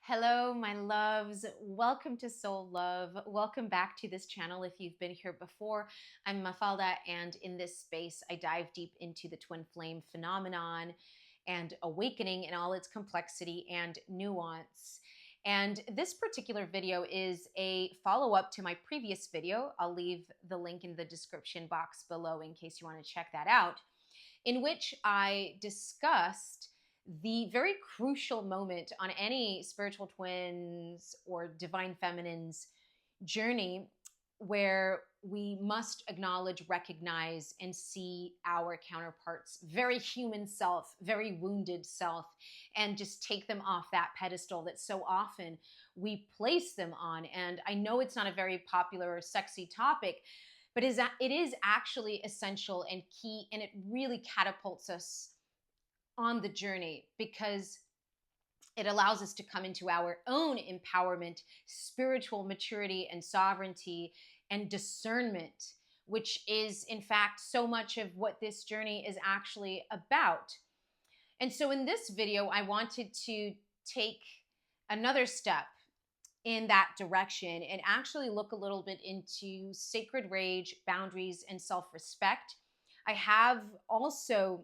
Hello, my loves. Welcome to Soul Love. Welcome back to this channel if you've been here before. I'm Mafalda, and in this space, I dive deep into the twin flame phenomenon and awakening in all its complexity and nuance. And this particular video is a follow-up to my previous video. I'll leave the link in the description box below in case you want to check that out, in which I discussed the very crucial moment on any spiritual twins or divine feminine's journey where we must acknowledge, recognize, and see our counterparts' very human self, very wounded self, and just take them off that pedestal that so often we place them on. And I know it's not a very popular or sexy topic, but it is actually essential and key, and it really catapults us on the journey because it allows us to come into our own empowerment, spiritual maturity, and sovereignty and discernment, which is, in fact, so much of what this journey is actually about. And so in this video, I wanted to take another step in that direction and actually look a little bit into sacred rage, boundaries, and self-respect. I have also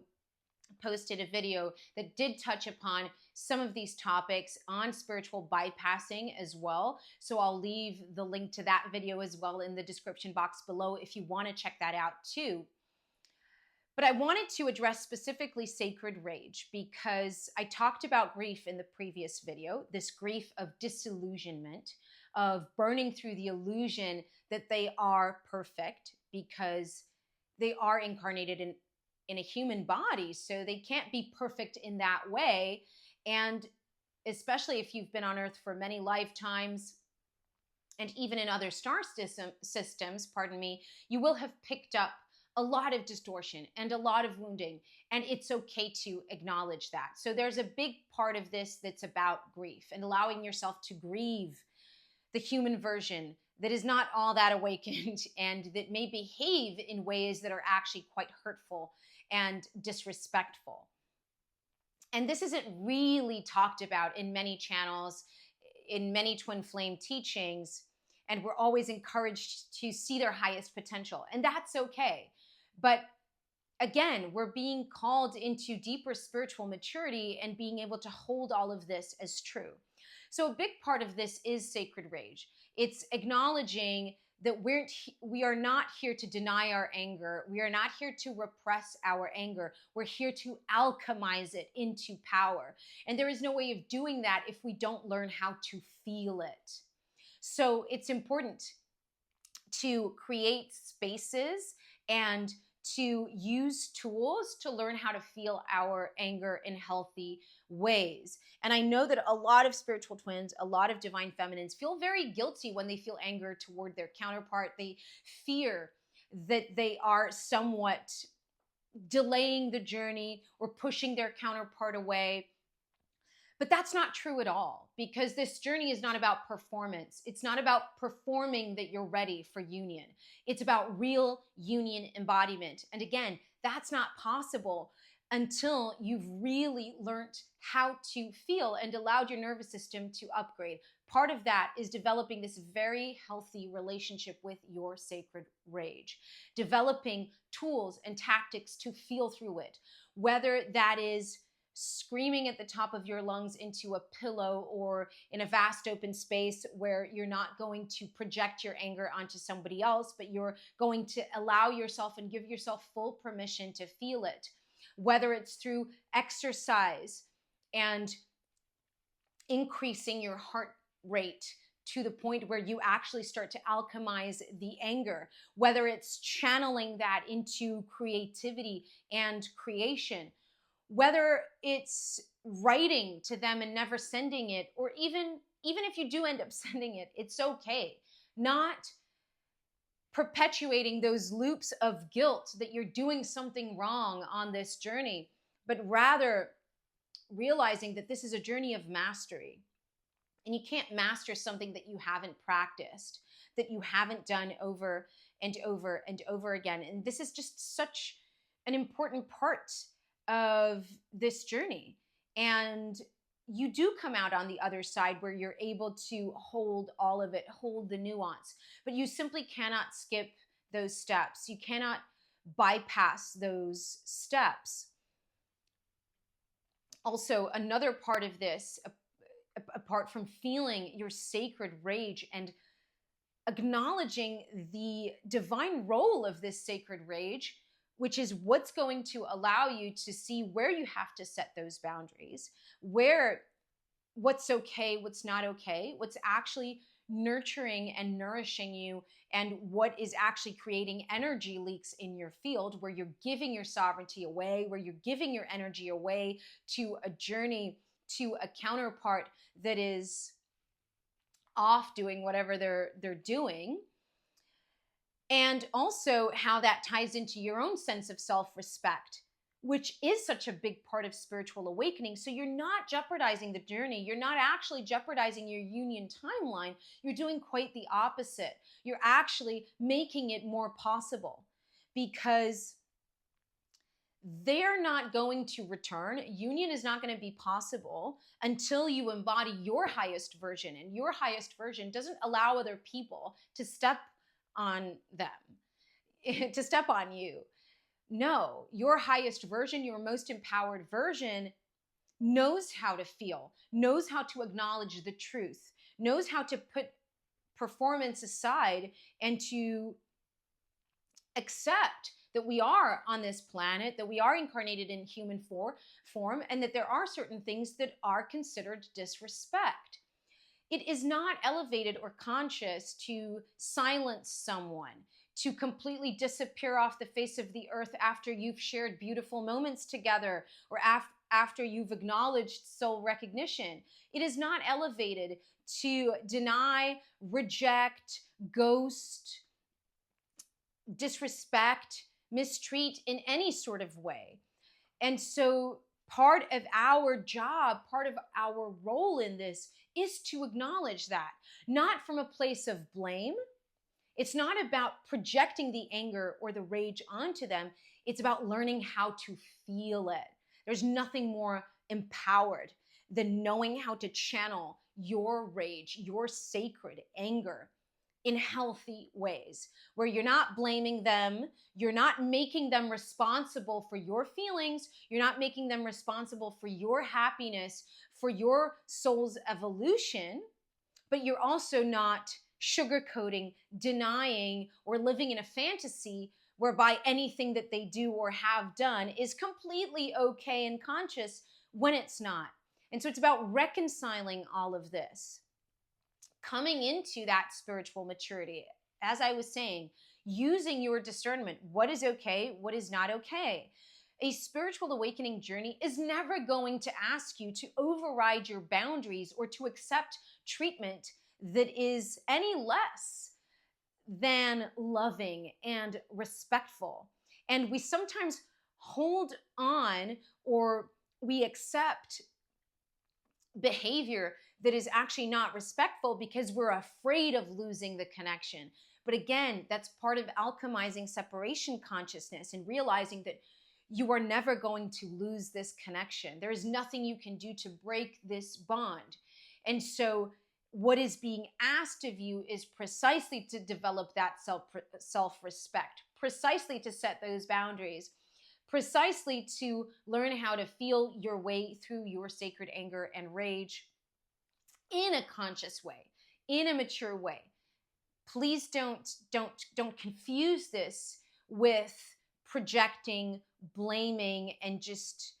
posted a video that did touch upon some of these topics on spiritual bypassing as well. So I'll leave the link to that video as well in the description box below if you want to check that out too. But I wanted to address specifically sacred rage because I talked about grief in the previous video, this grief of disillusionment, of burning through the illusion that they are perfect because they are incarnated in a human body, so they can't be perfect in that way. And especially if you've been on Earth for many lifetimes, and even in other star systems, you will have picked up a lot of distortion and a lot of wounding, and it's okay to acknowledge that. So there's a big part of this that's about grief and allowing yourself to grieve the human version that is not all that awakened and that may behave in ways that are actually quite hurtful and disrespectful. And this isn't really talked about in many channels, in many twin flame teachings, and we're always encouraged to see their highest potential, and that's okay. But again, we're being called into deeper spiritual maturity and being able to hold all of this as true. So a big part of this is sacred rage. It's acknowledging that we are not here to deny our anger. We are not here to repress our anger. We're here to alchemize it into power. And there is no way of doing that if we don't learn how to feel it. So it's important to create spaces and to use tools to learn how to feel our anger in healthy ways. And I know that a lot of spiritual twins, a lot of divine feminines feel very guilty when they feel anger toward their counterpart. They fear that they are somewhat delaying the journey or pushing their counterpart away. But that's not true at all, because this journey is not about performance. It's not about performing that you're ready for union. It's about real union embodiment. And again, that's not possible until you've really learned how to feel and allowed your nervous system to upgrade. Part of that is developing this very healthy relationship with your sacred rage, developing tools and tactics to feel through it, whether that is screaming at the top of your lungs into a pillow or in a vast open space where you're not going to project your anger onto somebody else, but you're going to allow yourself and give yourself full permission to feel it. Whether it's through exercise and increasing your heart rate to the point where you actually start to alchemize the anger, whether it's channeling that into creativity and creation, whether it's writing to them and never sending it, or even if you do end up sending it, it's okay. Not perpetuating those loops of guilt that you're doing something wrong on this journey, but rather realizing that this is a journey of mastery. And you can't master something that you haven't practiced, that you haven't done over and over and over again. And this is just such an important part of this journey. And you do come out on the other side where you're able to hold all of it, hold the nuance, but you simply cannot skip those steps. You cannot bypass those steps. Also, another part of this, apart from feeling your sacred rage and acknowledging the divine role of this sacred rage, which is what's going to allow you to see where you have to set those boundaries, where what's okay, what's not okay, what's actually nurturing and nourishing you, and what is actually creating energy leaks in your field, where you're giving your sovereignty away, where you're giving your energy away to a journey, to a counterpart that is off doing whatever they're doing. And also how that ties into your own sense of self-respect, which is such a big part of spiritual awakening. So you're not jeopardizing the journey. You're not actually jeopardizing your union timeline. You're doing quite the opposite. You're actually making it more possible, because they're not going to return. Union is not going to be possible until you embody your highest version. And your highest version doesn't allow other people to step on them, to step on you. No, your highest version, your most empowered version, knows how to feel, knows how to acknowledge the truth, knows how to put performance aside and to accept that we are on this planet, that we are incarnated in human form, and that there are certain things that are considered disrespect. It is not elevated or conscious to silence someone, to completely disappear off the face of the earth after you've shared beautiful moments together, or after you've acknowledged soul recognition. It is not elevated to deny, reject, ghost, disrespect, mistreat in any sort of way. And so part of our job, part of our role in this is to acknowledge that, not from a place of blame. It's not about projecting the anger or the rage onto them. It's about learning how to feel it. There's nothing more empowered than knowing how to channel your rage, your sacred anger, in healthy ways, where you're not blaming them, you're not making them responsible for your feelings, you're not making them responsible for your happiness, for your soul's evolution, but you're also not sugarcoating, denying, or living in a fantasy whereby anything that they do or have done is completely okay and conscious when it's not. And so it's about reconciling all of this, coming into that spiritual maturity, as I was saying, using your discernment. What is okay? What is not okay? A spiritual awakening journey is never going to ask you to override your boundaries or to accept treatment that is any less than loving and respectful. And we sometimes hold on, or we accept behavior that is actually not respectful because we're afraid of losing the connection. But again, that's part of alchemizing separation consciousness and realizing that you are never going to lose this connection. There is nothing you can do to break this bond. And so what is being asked of you is precisely to develop that self-respect, precisely to set those boundaries, precisely to learn how to feel your way through your sacred anger and rage in a conscious way, in a mature way. Please don't confuse this with projecting, blaming, and just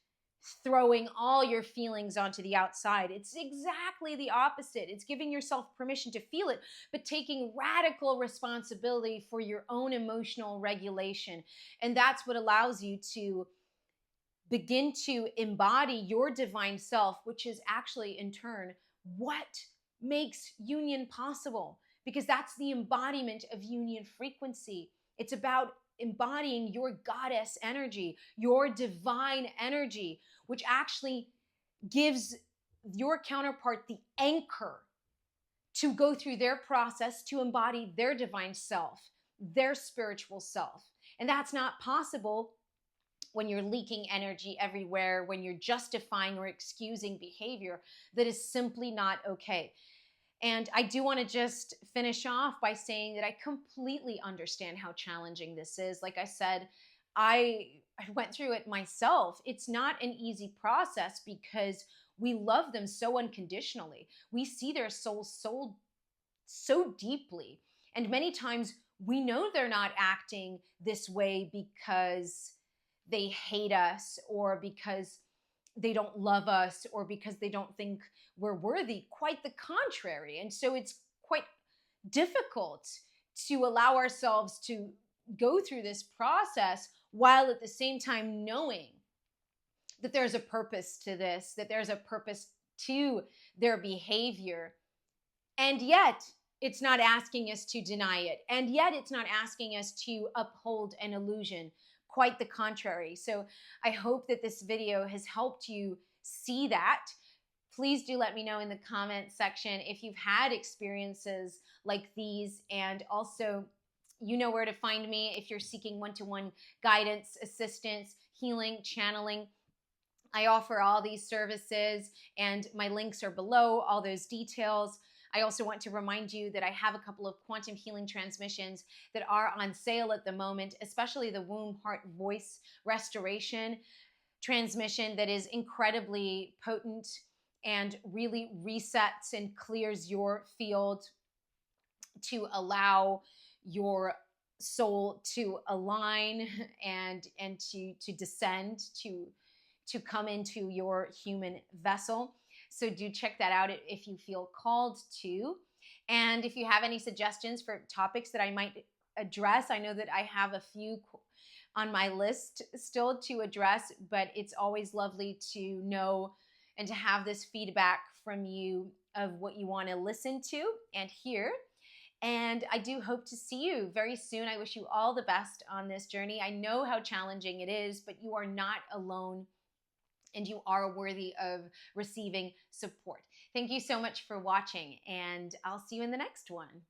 throwing all your feelings onto the outside. It's exactly the opposite. It's giving yourself permission to feel it, but taking radical responsibility for your own emotional regulation. And that's what allows you to begin to embody your divine self, which is actually in turn what makes union possible, because that's the embodiment of union frequency. It's about embodying your goddess energy, your divine energy, which actually gives your counterpart the anchor to go through their process to embody their divine self, their spiritual self. And that's not possible when you're leaking energy everywhere, when you're justifying or excusing behavior that is simply not okay. And I do want to just finish off by saying that I completely understand how challenging this is. Like I said, I went through it myself. It's not an easy process because we love them so unconditionally. We see their souls so deeply. And many times we know they're not acting this way because they hate us or because they don't love us or because they don't think we're worthy. Quite the contrary. And so it's quite difficult to allow ourselves to go through this process while at the same time knowing that there's a purpose to this, that there's a purpose to their behavior. And yet, it's not asking us to deny it. And yet, it's not asking us to uphold an illusion. Quite the contrary. So I hope that this video has helped you see that. Please do let me know in the comment section if you've had experiences like these, and also you know where to find me if you're seeking one-to-one guidance, assistance, healing, channeling. I offer all these services and my links are below, all those details. I also want to remind you that I have a couple of quantum healing transmissions that are on sale at the moment, especially the womb, heart, voice restoration transmission that is incredibly potent and really resets and clears your field to allow your soul to align and to descend, to come into your human vessel. So do check that out if you feel called to. And if you have any suggestions for topics that I might address, I know that I have a few on my list still to address, but it's always lovely to know and to have this feedback from you of what you want to listen to and hear. And I do hope to see you very soon. I wish you all the best on this journey. I know how challenging it is, but you are not alone and you are worthy of receiving support. Thank you so much for watching, and I'll see you in the next one.